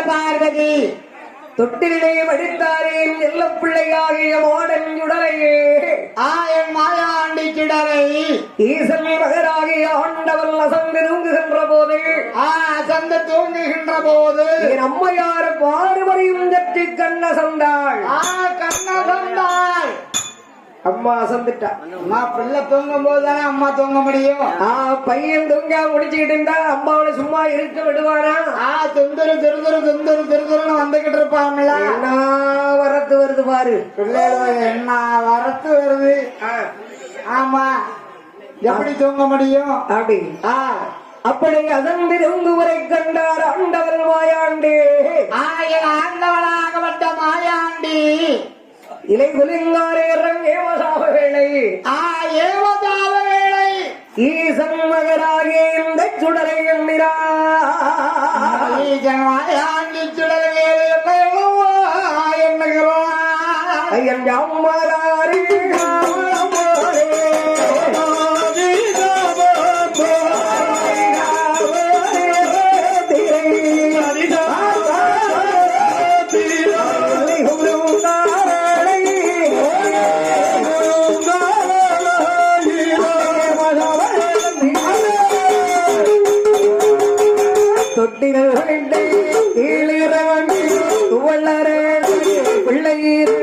பார்வதி தொட்டிலே வடித்தாரேன் எல்ல பிள்ளையாகிய மாடன் சுடலையே ஆயன் மாயாண்டி சுடலை ஈசன் மகராகிய ஆண்டவன் அசந்து தூங்குகின்ற போது அசந்து தூங்குகின்ற போது என் அம்மையார் பார்வதியும் சற்று கண்ணசந்தாள் கண்ணசந்தாள் அம்மா அசந்துட்டா. அம்மா பிள்ளை தூங்கும் போதுதானே அம்மா தூங்க முடியும். பையன் தூங்க முடிச்சுக்கிட்டு இருந்தா அம்மாவோட சும்மா இருக்க விடுவானா? துந்துரு திருதுரு துந்துரு திருதுருன்னு வந்துகிட்டு இருப்பாங்கல்ல. என்ன வரத்து வருது பாரு பிள்ளைகள், என்ன வரத்து வருது. ஆமா, எப்படி தூங்க முடியும்? அப்படி அப்படி அசந்து தூங்குவரை கண்டார் ஆண்டவர் மாயாண்டி. ஆண்டவனாகப்பட்ட மாயாண்டி இலை குலிங்காரேரம் ஏவசாவ வேளை ஏவசாவ வேளை ஈசன் மகராகே இந்த சுடலை எண்ணினார். ஈசன் மாயாண்டி சுடலை எண்ணுகிறார். ஐயன் ஜாமராரி தொட்டிகள் கீழிறவண்டி துவள்ளர பிள்ளையீர்